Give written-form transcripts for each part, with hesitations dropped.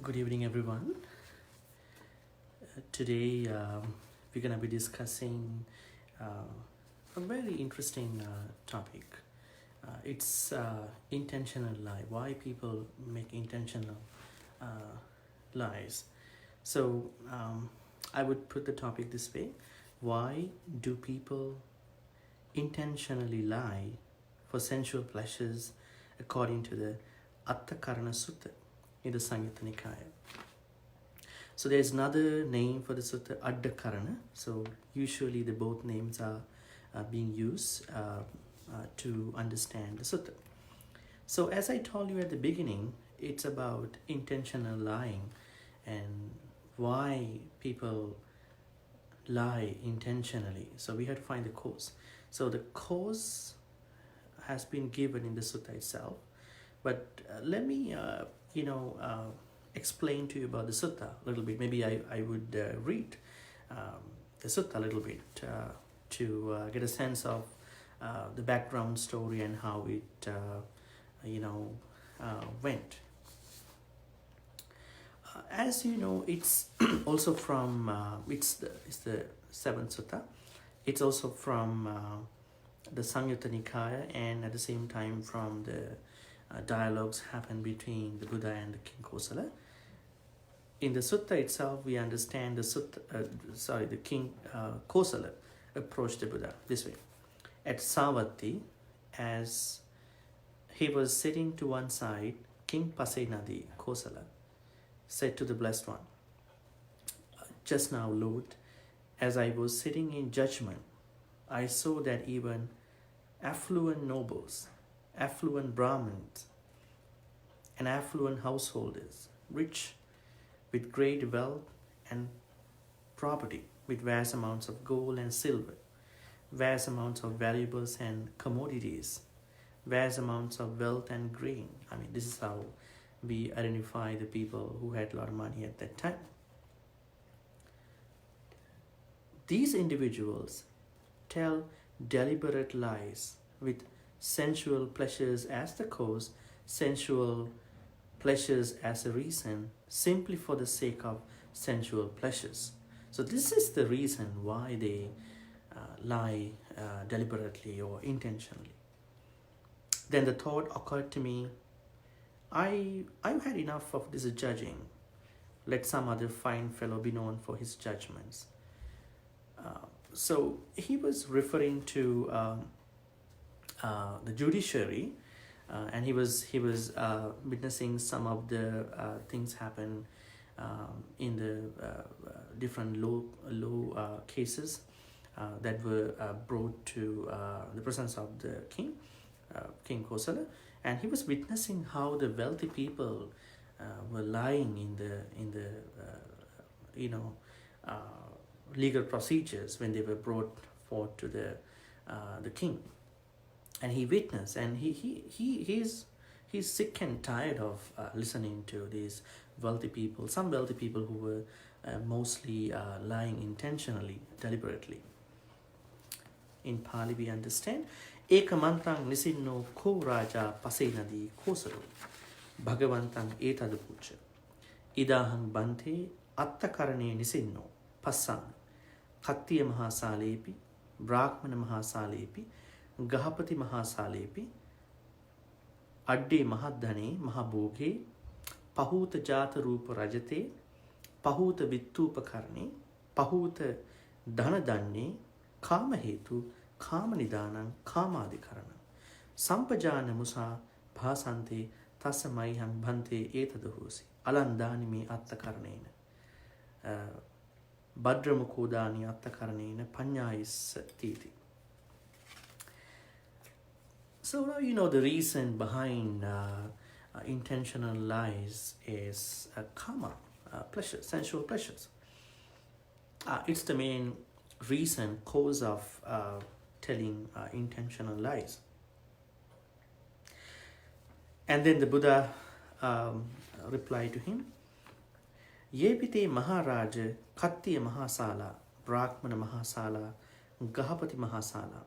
Good evening, everyone. Today we're going to be discussing a very interesting topic. It's intentional lie. Why people make intentional uh, lies. So I would put the topic this way: why do people intentionally lie for sensual pleasures, according to the Attakaraṇa Sutta in the Samyutta Nikaya? So there's another name for the sutta, Attakaraṇa. So usually the both names are being used to understand the sutta. So as I told you at the beginning, it's about intentional lying and why people lie intentionally. So we have to find the cause. So the cause has been given in the sutta itself, but let me explain to you about the sutta a little bit. Maybe I would read the sutta a little bit to get a sense of the background story and how it went. As you know, it's also from it's the seventh sutta. It's also from the Samyutta Nikaya, and at the same time from the dialogues happen between the Buddha and the King Kosala. In the sutta itself, we understand the King Kosala approached the Buddha this way. At Savatthi, as he was sitting to one side, King Pasenadi Kosala said to the Blessed One, "Just now, Lord, as I was sitting in judgment, I saw that even affluent nobles, affluent Brahmins, and affluent householders, rich with great wealth and property, with vast amounts of gold and silver, vast amounts of valuables and commodities, vast amounts of wealth and grain." I mean, this is how we identify the people who had a lot of money at that time. These individuals tell deliberate lies with sensual pleasures as the cause, sensual pleasures as a reason, simply for the sake of sensual pleasures. So this is the reason why they lie deliberately or intentionally. Then the thought occurred to me, I've had enough of this judging. Let some other fine fellow be known for his judgments. So he was referring to the judiciary, and he was witnessing some of the things happen in the different law cases that were brought to the presence of the king, King Kosala, and he was witnessing how the wealthy people were lying in the legal procedures when they were brought forth to the king. And he witnessed, and he's sick and tired of listening to these wealthy people, some wealthy people who were mostly lying intentionally, deliberately. In Pali we understand, Ekamantang nisinno ko raja pasenadi kosaro bhagavantang etadapucha idahang bante attakarane nisinno passan Kattiya mahasalepi, Brahmana mahasalepi, Gahapati mahasalepi, Adde mahadhane mahabhoge, Pahuta jata rupa rajate, Pahuta vittupakarne, Pahuta dhanadanne, Kama hetu, Kama nidanang, Kamadhikarana, Sampajana musa bhasante tasamaihang bhante etadahosi, Alandani me attakarnena. Bhadramukodani Attakaraṇena Paññāyis Titi. So now you know the reason behind intentional lies is kama, pleasure, sensual pleasures. It's the main reason, cause of telling intentional lies. And then the Buddha replied to him, Yepite Maharaja Kattiya Mahasala, Brahmana Mahasala, Gahapati Mahasala,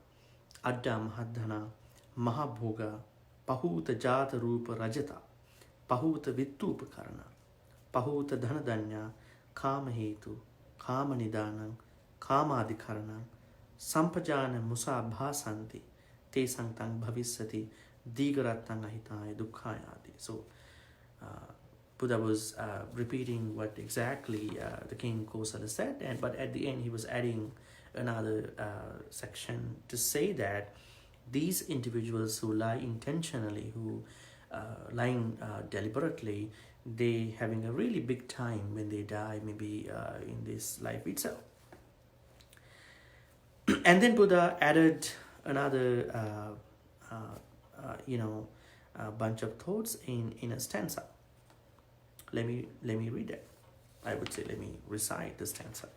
Adda Mahadhana, Mahabhoga, Pahuta Jata Rupa Rajata, Pahuta Vittupakarana, pahuta dhanadanya, kama hetu, kama nidanam, kama adhikaranam, sampajana musa bhasanti, te sankang bhavisati, digaratang ahitaya dukkhayati. So Buddha was repeating what exactly the king Kosala said, but at the end he was adding another section to say that these individuals who lie intentionally, who lying deliberately, they having a really big time when they die, maybe in this life itself. And then Buddha added another bunch of thoughts in a stanza. Let me read it. I would say let me recite the stanza.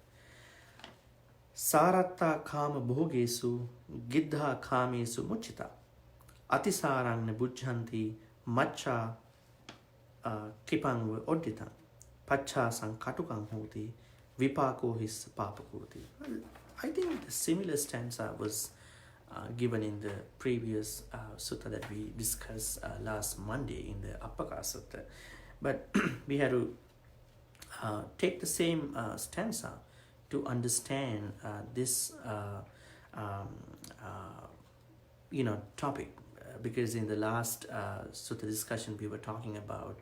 Saratta kama bhogesu giddha kamesu muchita atisarang bujjanti macha kipang oddita pacha sankatukang hoti vipako his papakurti. I think the similar stanza was given in the previous sutta that we discussed last Monday in the Attakaraṇa Sutta. But we had to take the same stanza to understand this topic, because in the last sutta discussion we were talking about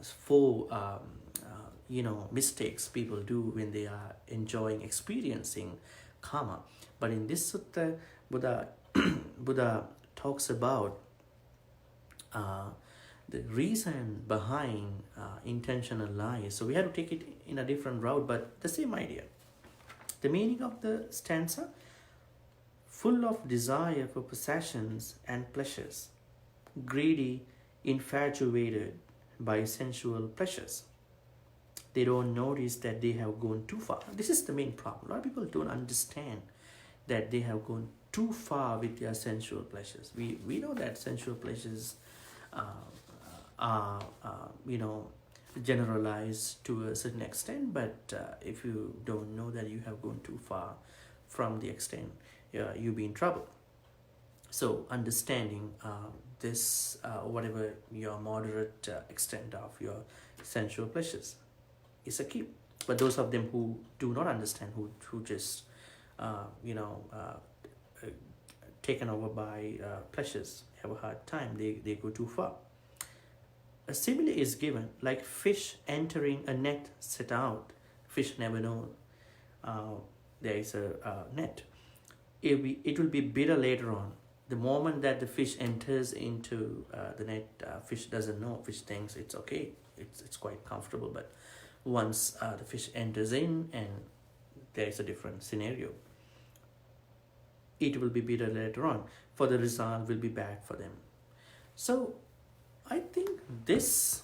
four mistakes people do when they are experiencing karma. But in this sutta, Buddha talks about the reason behind intentional lies. So we have to take it in a different route, but the same idea. The meaning of the stanza: full of desire for possessions and pleasures, greedy, infatuated by sensual pleasures. They don't notice that they have gone too far. This is the main problem. A lot of people don't understand that they have gone too far with their sensual pleasures. We know that sensual pleasures are generalized to a certain extent, but if you don't know that you have gone too far from the extent, you'll be in trouble. So understanding this, whatever your moderate extent of your sensual pleasures, is a key. But those of them who do not understand, who just taken over by pleasures, have a hard time, they go too far. A simile is given, like fish entering a net set out. Fish never know there is a net. It will be bitter later on. The moment that the fish enters into the net, fish doesn't know. Fish thinks it's okay, it's quite comfortable. But once the fish enters in and there is a different scenario, it will be bitter later on, for the result will be bad for them. So I think this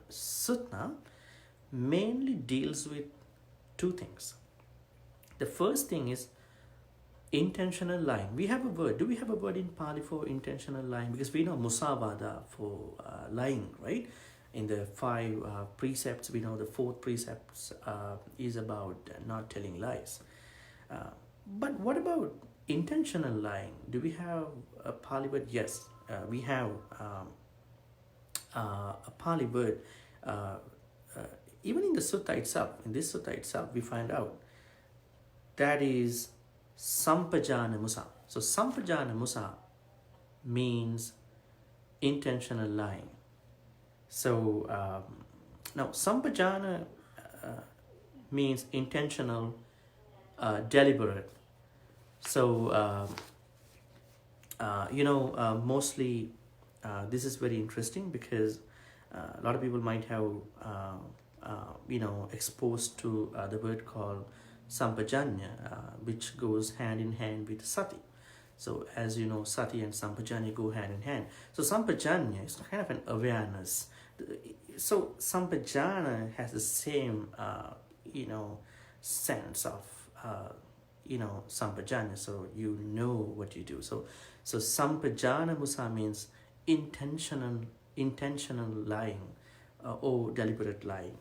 sutta mainly deals with two things. The first thing is intentional lying. We have a word. Do we have a word in Pali for intentional lying? Because we know musavada for lying, right? In the 5 precepts, we know the 4th precept is about not telling lies. But what about intentional lying? Do we have a Pali word? Yes, we have a Pali word. Even in the sutta itself, in this sutta itself, we find out that is sampajana musa. So sampajana musa means intentional lying. So now sampajana means intentional, deliberate. So mostly this is very interesting, because a lot of people might have exposed to the word called sampajanya, which goes hand in hand with sati. So as you know, sati and sampajanya go hand in hand. So sampajanya is kind of an awareness. So sampajana has the same sense of sampajanya. So you know what you do. So sampajana musa means intentional lying or deliberate lying,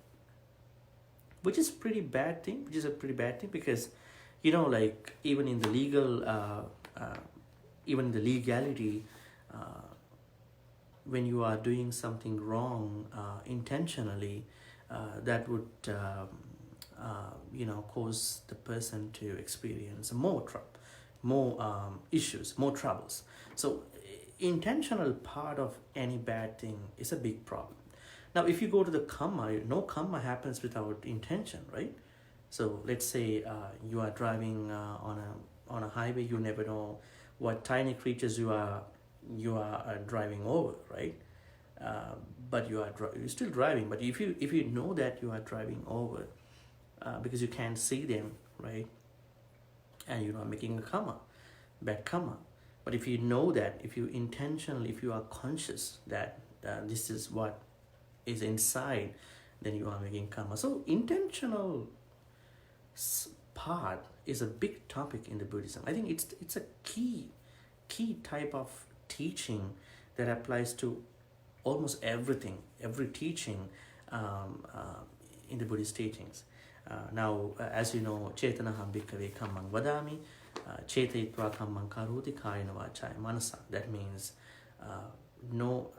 which is a pretty bad thing. Because even in the legal, even in the legality, when you are doing something wrong intentionally, that would cause the person to experience more issues, more troubles. So intentional part of any bad thing is a big problem. Now, if you go to the karma, no karma happens without intention, right? So let's say you are driving on a highway. You never know what tiny creatures you are driving over, right? But you're still driving. But if you know that you are driving over, because you can't see them, right? And you're not making a karma, bad karma. But if you know that, if you are conscious that this is what is inside, then you are making karma. So intentional part is a big topic in the Buddhism. I think it's a key type of teaching that applies to almost everything, every teaching in the Buddhist teachings. Now, as you know, Chetanaham bhikkhave kammang vadami, chetayitva kammang karoti kayena vachaya manasa. That means no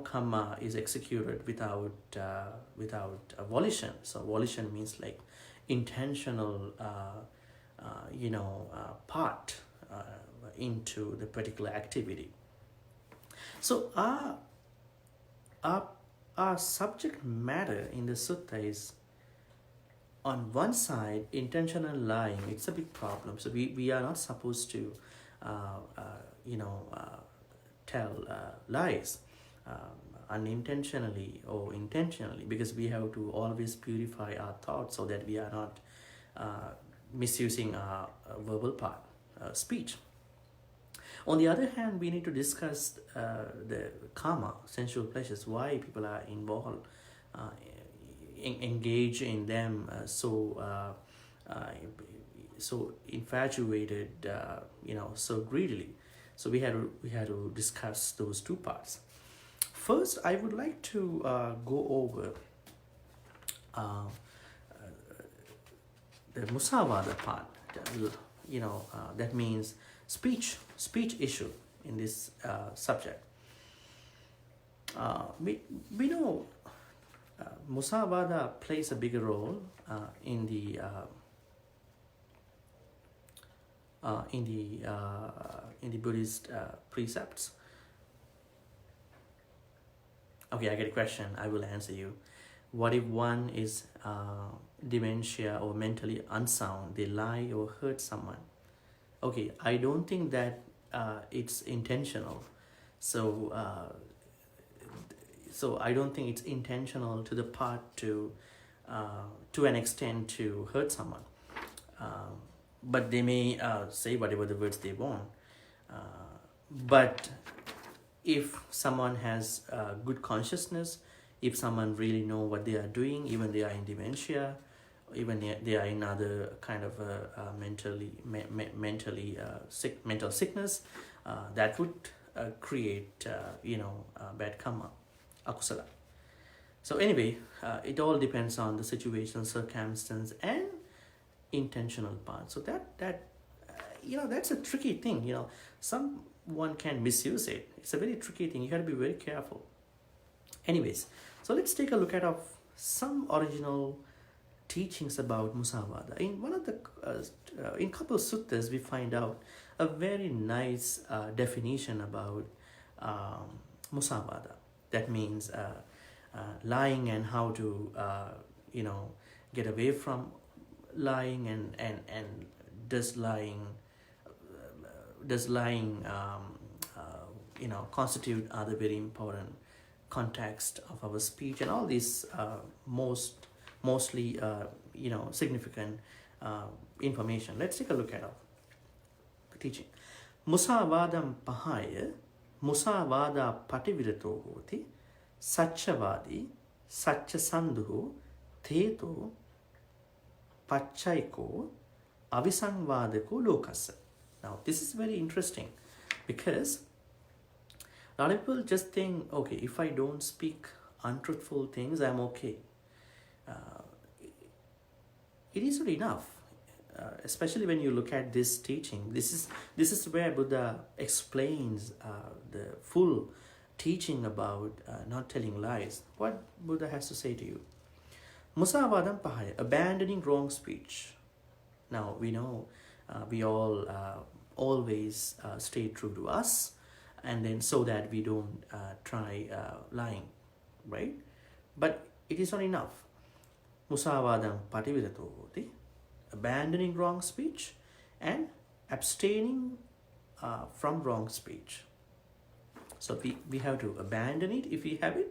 karma is executed without a volition. So volition means like intentional part into the particular activity. So our subject matter in the sutta is, on one side, intentional lying. It's a big problem. So we are not supposed to tell lies unintentionally or intentionally, because we have to always purify our thoughts so that we are not misusing our verbal part, speech. On the other hand, we need to discuss the karma, sensual pleasures, why people are involved, engage in them so infatuated, so greedily. So we had to discuss those two parts. First, I would like to go over the musavada part. That means speech issue in this subject. We know musavada plays a bigger role in the Buddhist precepts. Okay, I get a question. I will answer you. What if one is dementia or mentally unsound? They lie or hurt someone. Okay, I don't think that it's intentional. So I don't think it's intentional to the part to an extent to hurt someone. But they may say whatever the words they want. But if someone has good consciousness, if someone really know what they are doing, even they are in dementia, even they are in other kind of mental sickness, that would create bad karma, akusala. So anyway, it all depends on the situation, circumstance, and intentional part. So that's a tricky thing. Someone can misuse it. It's a very tricky thing. You have to be very careful. Anyways, so let's take a look at some original teachings about musavada. In one of the in couple of suttas, we find out a very nice definition about musavada. That means lying and how to get away from lying, and does lying constitute other very important context of our speech, and all these mostly significant information. Let's take a look at the teaching. Musavadam pahaya musavada pativirato hoti satchavadi satchasanduho theto pachaiko avisangvadako lokasa. Now this is very interesting, because a lot of people just think, okay, if I don't speak untruthful things, I'm okay. It is not enough, especially when you look at this teaching. This is where Buddha explains the full teaching about not telling lies, what Buddha has to say to you? Musavadam pahaya, abandoning wrong speech. Now we know we all always stay true to us, and then so that we don't try lying, right? But it is not enough. Musavadam patividato hoti, abandoning wrong speech and abstaining from wrong speech. So we have to abandon it if we have it.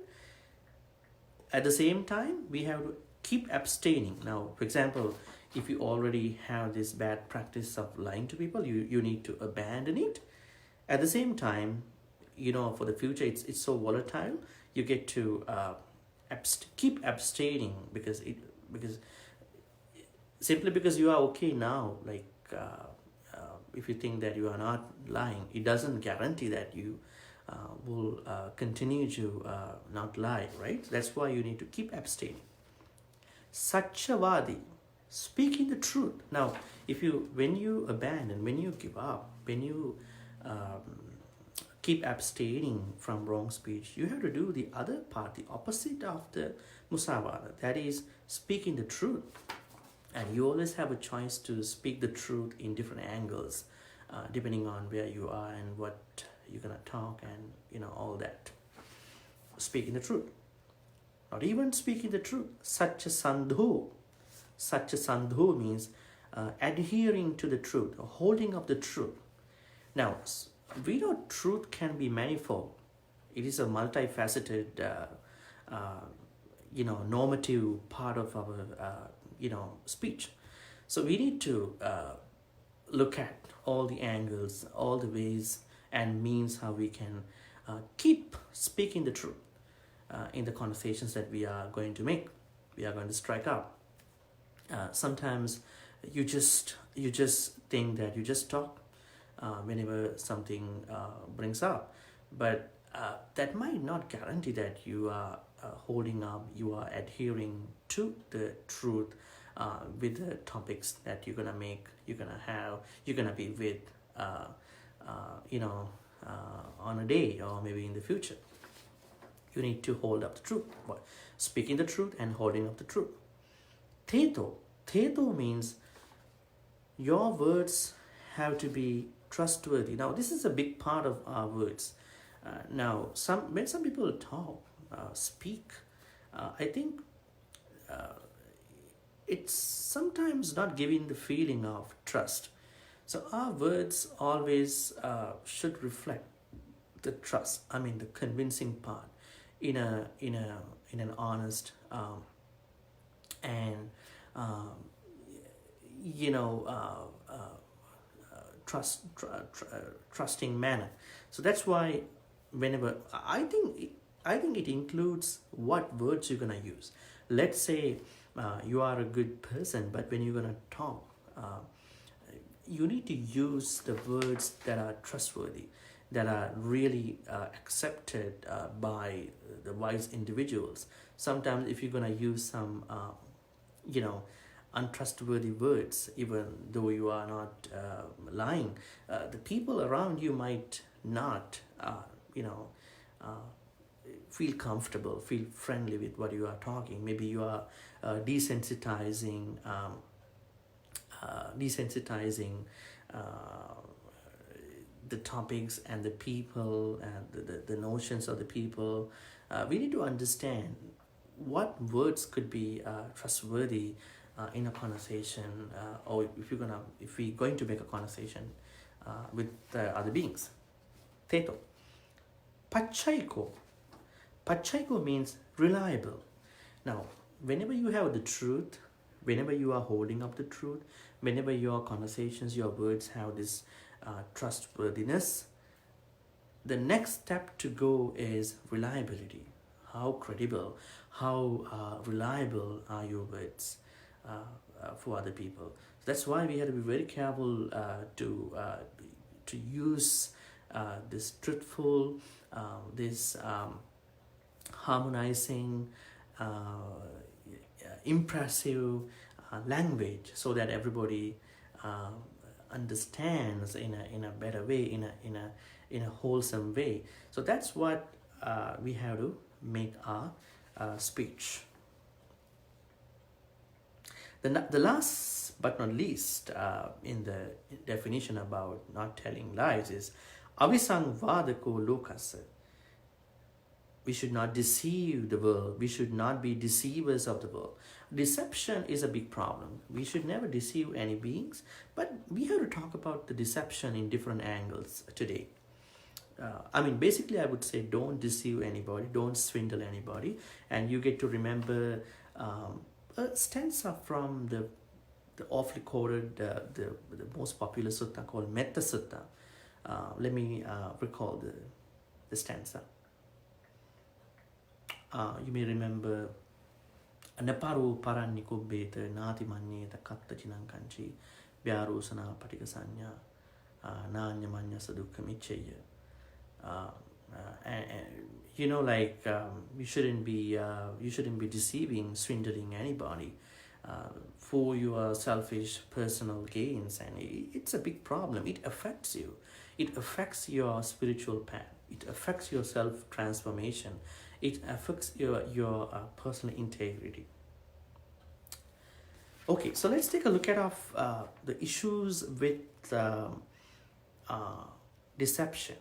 At the same time, we have to keep abstaining. Now, for example, if you already have this bad practice of lying to people, you need to abandon it. At the same time, for the future, it's so volatile. You get to keep abstaining because simply because you are okay now. Like if you think that you are not lying, it doesn't guarantee that you will continue to not lie, right? That's why you need to keep abstaining. Satchavadi, speaking the truth. Now, when you abandon, when you give up, when you keep abstaining from wrong speech, you have to do the other part, the opposite of the musavada, that is speaking the truth. And you always have a choice to speak the truth in different angles, depending on where you are and what you're gonna talk and all that. Speaking the truth. Not even speaking the truth. Satchasandho. Satchasandho means adhering to the truth, or holding up the truth. Now, we know truth can be manifold. It is a multifaceted, normative part of our, speech. So we need to look at all the angles, all the ways and means how we can keep speaking the truth in the conversations that we are going to make, we are going to strike up. Sometimes you just think that you just talk whenever something brings up, but that might not guarantee that you are holding up, you are adhering to the truth with the topics that you're gonna make, you're gonna be with on a day or maybe in the future. You need to hold up the truth, speaking the truth and holding up the truth. Theto means your words have to be trustworthy. Now, this is a big part of our words. Now, when some people talk, speak, I think it's sometimes not giving the feeling of trust. So our words always should reflect the trust. I mean, the convincing part in an honest and trusting manner. So that's why whenever I think it includes what words you're gonna use. Let's say you are a good person, but when you're gonna talk, you need to use the words that are trustworthy, that are really accepted by the wise individuals. Sometimes if you're going to use some, untrustworthy words, even though you are not lying, the people around you might not, feel comfortable, feel friendly with what you are talking. Maybe you are desensitizing the topics and the people and the notions of the people. We need to understand what words could be trustworthy in a conversation, or if we're going to make a conversation with other beings. Theto. Pachaiko. Pachaiko means reliable. Now, whenever you have the truth, whenever you are holding up the truth, whenever your conversations, your words have this trustworthiness, the next step to go is reliability. How credible, how reliable are your words for other people? That's why we have to be very careful to use this truthful, this harmonizing, impressive language, so that everybody understands in a better way, in a wholesome way. So that's what we have to make our speech. The last but not least in the definition about not telling lies is avisangvadako lokasa. We should not deceive the world. We should not be deceivers of the world. Deception is a big problem. We should never deceive any beings, but we have to talk about the deception in different angles today. Basically, I would say don't deceive anybody, don't swindle anybody, and you get to remember a stanza from the awfully quoted, the most popular sutta called Metta Sutta. Let me recall the stanza. You may remember Naparu Paranni Kubbeta Nati Manyeta Katta Chinankanchi Vyarusana Patikasanya Nanya Manya Sadukha Micheya. You shouldn't be deceiving, swindling anybody for your selfish personal gains, and it's a big problem. It affects you. It affects your spiritual path. It affects your self transformation. It affects your personal integrity. Okay, so let's take a look at the issues with deception.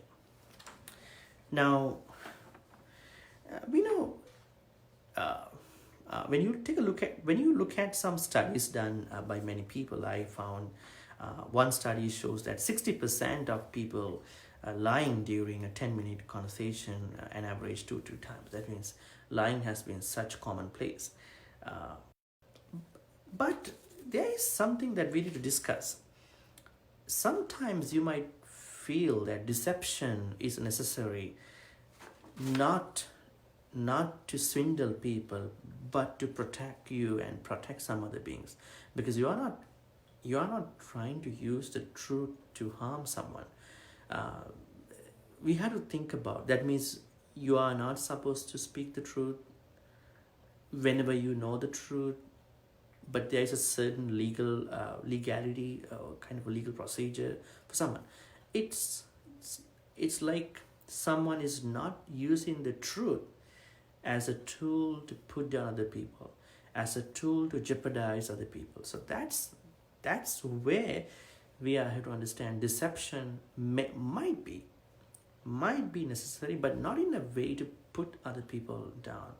Now, we know when you look at some studies done by many people, I found one study shows that 60% of people lying during a 10-minute conversation, an average 2 times. That means lying has been such commonplace. But there is something that we need to discuss. Sometimes you might feel that deception is necessary, not to swindle people, but to protect you and protect some other beings, because you are not trying to use the truth to harm someone. We have to think about that. Means you are not supposed to speak the truth whenever you know the truth, but there is a certain legality, kind of a legal procedure for someone. It's like someone is not using the truth as a tool to put down other people, as a tool to jeopardize other people. So that's where we have to understand deception might be necessary, but not in a way to put other people down,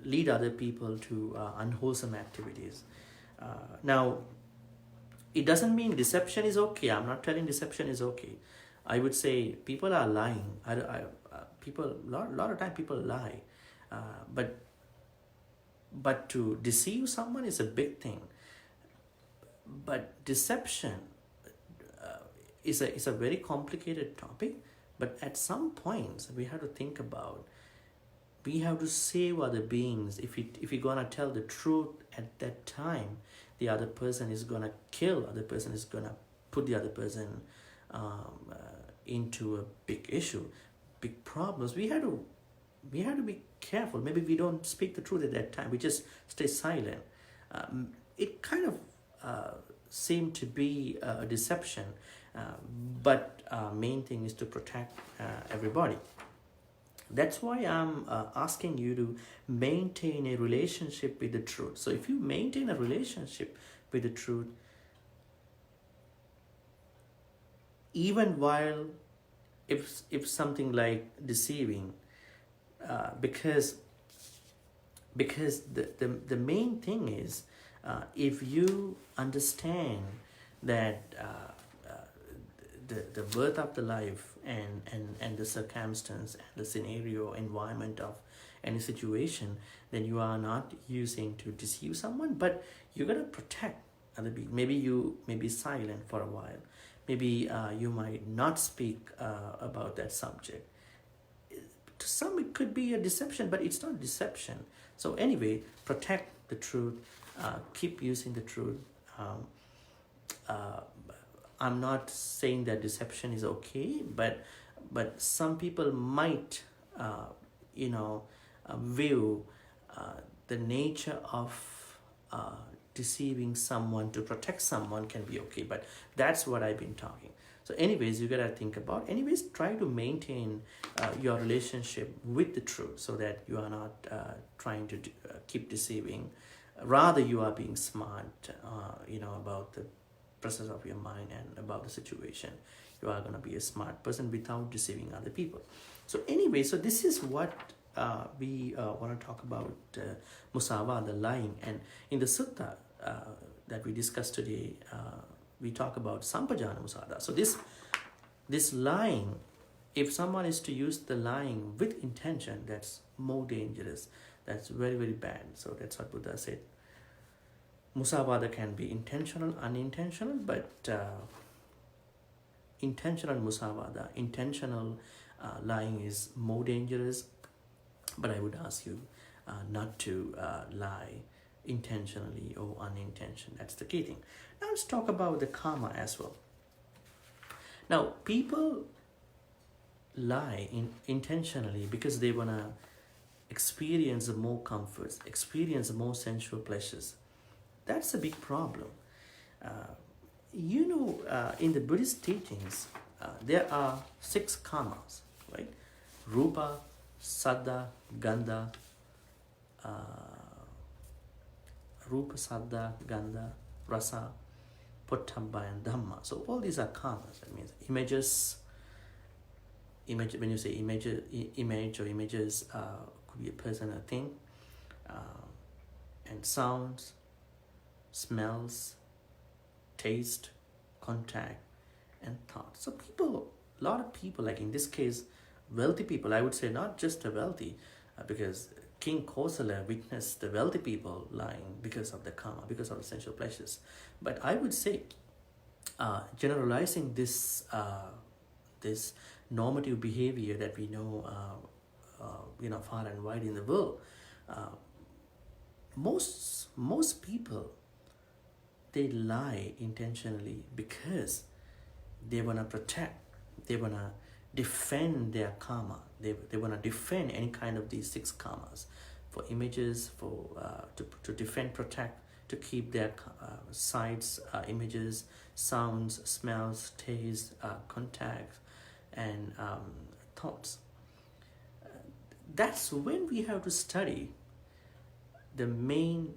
lead other people to unwholesome activities. Now, it doesn't mean deception is okay. I'm not telling deception is okay. I would say people are lying. A lot of time people lie, but to deceive someone is a big thing. But deception is a very complicated topic. But at some points we have to think about. We have to save other beings. If you're gonna tell the truth at that time, the other person is gonna kill. Other person is gonna put the other person into a big issue, big problems. We have to be careful. Maybe we don't speak the truth at that time. We just stay silent. It kind of seemed to be a deception, but main thing is to protect everybody. That's why I'm asking you to maintain a relationship with the truth. So if you maintain a relationship with the truth, even while if something like deceiving, because the main thing is, if you understand that the birth of the life and the circumstance and the scenario, environment of any situation, then you are not using to deceive someone, but you're going to protect other beings. Maybe you may be silent for a while. Maybe you might not speak about that subject. To some it could be a deception, but it's not deception. So anyway, protect the truth, keep using the truth. I'm not saying that deception is okay, but some people might view the nature of deceiving someone to protect someone can be okay, but that's what I've been talking. So So anyways, you gotta think about, anyways, try to maintain your relationship with the truth, so that you are not trying to keep deceiving. Rather, you are being smart, about the process of your mind and about the situation. You are going to be a smart person without deceiving other people. So anyway, so this is what we want to talk about, musavada, lying. And in the sutta that we discussed today, we talk about sampajana musada. So this lying, if someone is to use the lying with intention, that's more dangerous. That's very, very bad. So that's what Buddha said. Musavada can be intentional, unintentional, but intentional musavada, intentional lying is more dangerous. But I would ask you not to lie intentionally or unintentionally. That's the key thing. Now let's talk about the karma as well. Now, people lie intentionally because they want to experience more comforts, experience more sensual pleasures. That's a big problem. In the Buddhist teachings, there are 6 karmas, right? Rupa, Saddha, Gandha, Rasa, Pottabha, and Dhamma. So all these are karmas. That means images. When you say image or images, could be a person, a thing, and sounds, smells, taste, contact, and thought. So a lot of people, like in this case, wealthy people, I would say not just the wealthy, because King Kosala witnessed the wealthy people lying because of the karma, because of the sensual pleasures. But I would say, generalizing this normative behavior that we know, far and wide in the world, most people, they lie intentionally because they want to protect, they want to defend their karma, they want to defend any kind of these 6 karmas, for images, for to defend, protect, to keep their sights, images, sounds, smells, taste, contact, and thoughts. That's when we have to study the main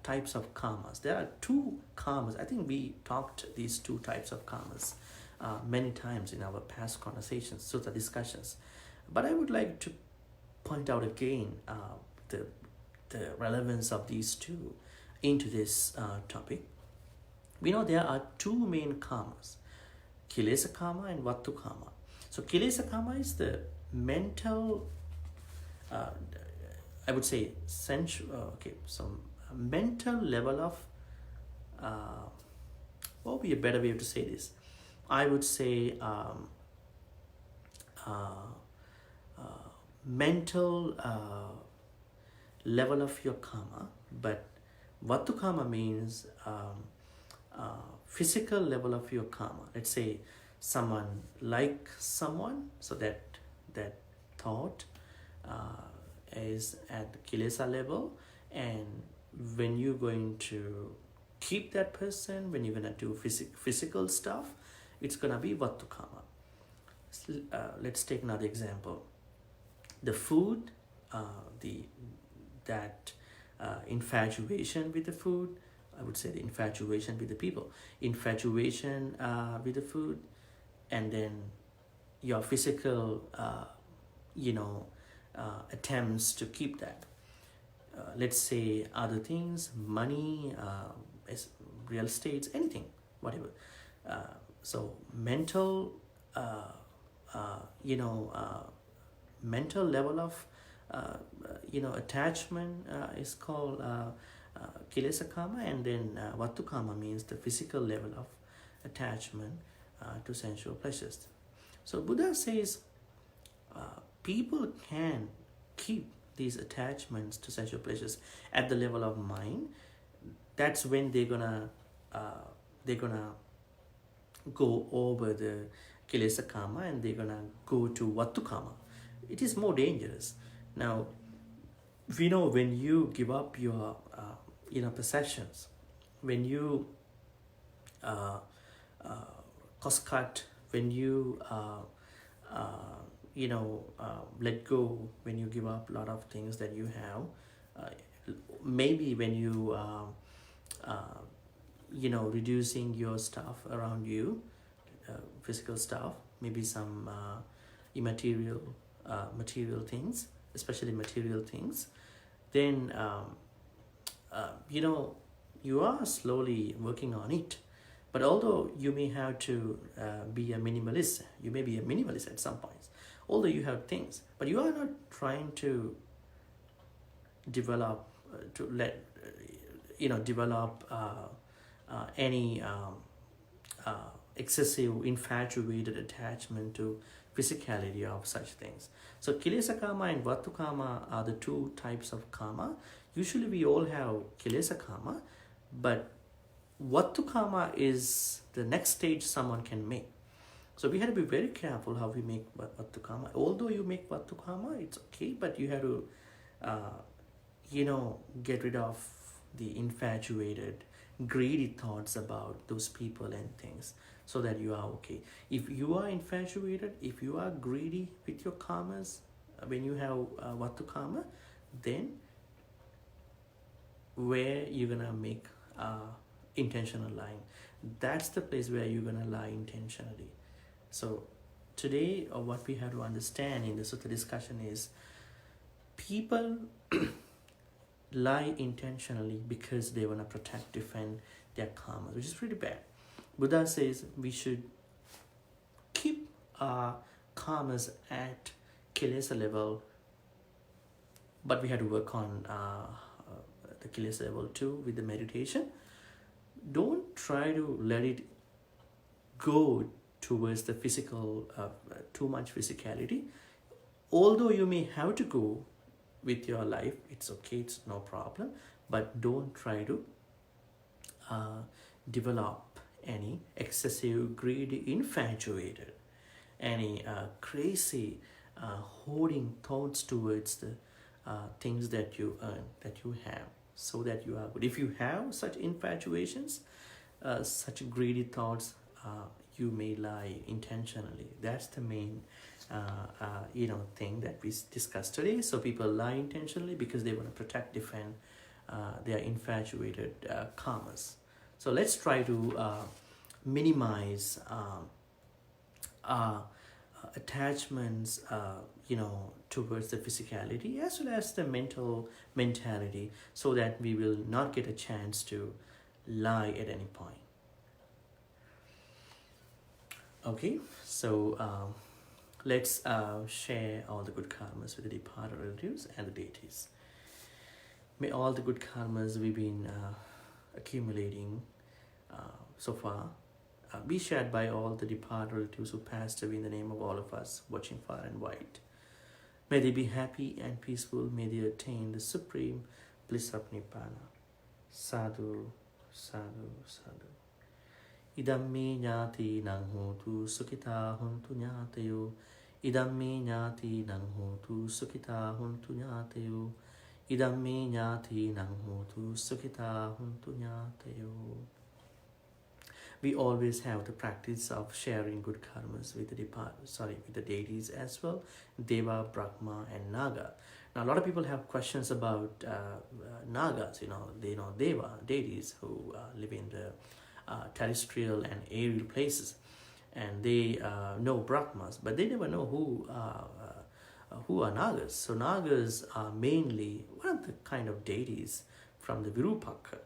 types of karmas. There are 2 karmas. I think we talked these 2 types of karmas many times in our past conversations, sutta discussions. But I would like to point out again the relevance of these 2 into this topic. We know there are 2 main karmas, kilesa karma and vattu karma. So kilesa karma is the mental, I would say sensual, mental level of, what would be a better way to say this? I would say mental level of your karma, but vattu karma means physical level of your karma. Let's say someone like someone, so that thought is at the kilesa level, and when you're going to keep that person, when you're going to do physical stuff, it's going to be vattu karma. Let's take another example. The food, infatuation with the food, I would say the infatuation with the people, infatuation with the food, and then your physical, attempts to keep that. Let's say other things, money, real estates, anything, whatever. So mental, mental level of, attachment is called kilesa karma, and then vattu karma means the physical level of attachment to sensual pleasures. So Buddha says people can keep these attachments to sensual pleasures at the level of mind. That's when they're gonna go over the kilesa karma, and they're gonna go to vattu karma. It is more dangerous. Now, we know when you give up your possessions, when you uh, cost cut, when you let go, when you give up a lot of things that you have, maybe when you uh, reducing your stuff around you, physical stuff, maybe some immaterial material things, especially material things, then you are slowly working on it. But although you may have to be a minimalist, you may be a minimalist at some points, although you have things, but you are not trying to develop develop any excessive infatuated attachment to physicality of such things. So kilesa kama and vatu kama are the two types of karma. Usually we all have kilesa karma, but vatu karma is the next stage someone can make. So we have to be very careful how we make vatu karma. Although you make vatu karma, it's okay, but you have to get rid of the infatuated, greedy thoughts about those people and things, so that you are okay. If you are infatuated, if you are greedy with your karmas, when you have vatu karma, then where you're gonna make intentional lying, that's the place where you're gonna lie intentionally. So today, what we have to understand in the sutta discussion is, people lie intentionally because they want to protect, defend their karma, which is pretty bad. Buddha says we should keep our karmas at kilesa level, but we have to work on the kilesa level too with the meditation. Don't try to let it go towards the physical, too much physicality. Although you may have to go with your life, it's okay, it's no problem, but don't try to develop any excessive, greedy, infatuated, any crazy hoarding thoughts towards the things that you earn, that you have, so that you are good. If you have such infatuations, such greedy thoughts, you may lie intentionally. That's the main thing that we discussed today. So people lie intentionally because they want to protect, defend their infatuated karmas. So let's try to minimize attachments towards the physicality as well as the mental mentality, so that we will not get a chance to lie at any point. Okay, so let's share all the good karmas with the departed relatives and the deities. May all the good karmas we've been accumulating so far be shared by all the departed relatives who passed away in the name of all of us watching far and wide. May they be happy and peaceful. May they attain the supreme bliss of Nibbana. Sadhu, sadhu, sadhu. Idam me ñāti nang hotu sukhita hontu ñātayo. Idam me ñāti nang hotu sukhita hontu ñātayo. Idam me ñāti nang hotu sukhita hontu ñātayo. We always have the practice of sharing good karmas with the deities as well, Deva, Brahma, and Naga. Now, a lot of people have questions about Nagas. They know Deva, deities who live in the terrestrial and aerial places, and they know Brahmas, but they never know who are Nagas. So Nagas are mainly one of the kind of deities from the Virupaka.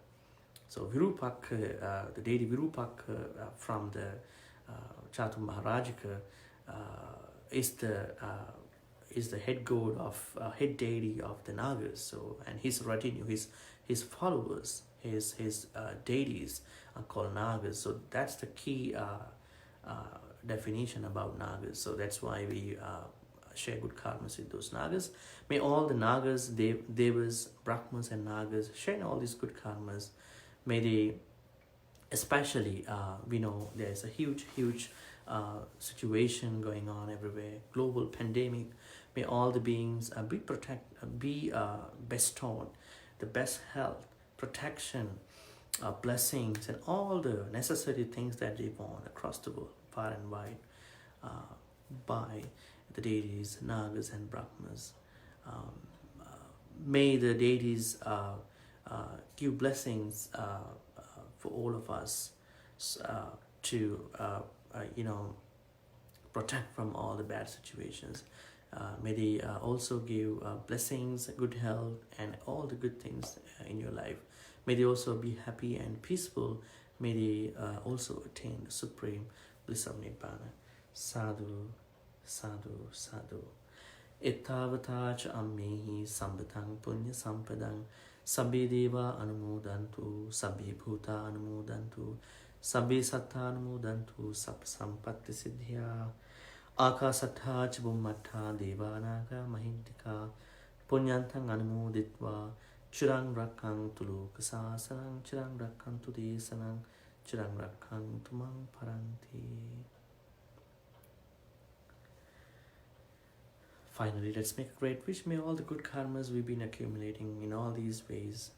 So Virupaka, the deity Virupaka from the Chatu Maharajika is the head god of head deity of the Nagas. So, and his retinue, his followers, his deities are called Nagas. So that's the key definition about Nagas. So that's why we share good karmas with those Nagas. May all the Nagas, Devas, Brahmas, and Nagas share all these good karmas. May they, especially, we know there's a huge situation going on everywhere, global pandemic. May all the beings be bestowed the best health, protection, blessings and all the necessary things that they want across the world, far and wide, uh, by the deities, Nagas and Brahmas. Um, uh, may the deities give blessings for all of us to protect from all the bad situations. May they also give blessings, good health, and all the good things in your life. May they also be happy and peaceful. May they also attain the supreme bliss of Nibbana. Sadhu, sadhu, sadhu. Ittavata cha ammehi sambatang punya sampadang sabbe deva anumodantu sabbe bhuta anumodantu sabbe sattva anumodantu sab sampatti siddhya akasattha ca bhummattha devanaga mahintika punyantang anumoditva chirang rakkantu lokasasanang chirang rakkantu desanang chirang rakkantu mang paranti. Finally, let's make a great wish. May all the good karmas we've been accumulating in all these ways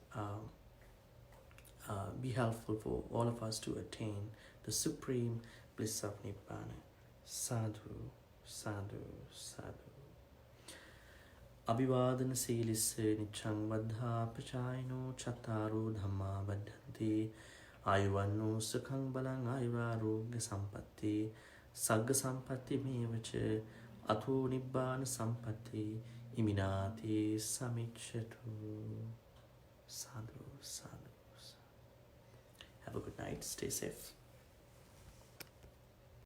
be helpful for all of us to attain the supreme bliss of Nibbana. Sadhu, sadhu, sadhu. Abhivadana silisse nichang vaddha pachayino chattaro dhamma vaddhanti ayuvanno sukhang balang ayurarogya sampatti sagga sampatti mevacha Atho Nibbana Sampatti Iminati Samichatu. Sadhu, sadhu, sadhu. Have a good night. Stay safe.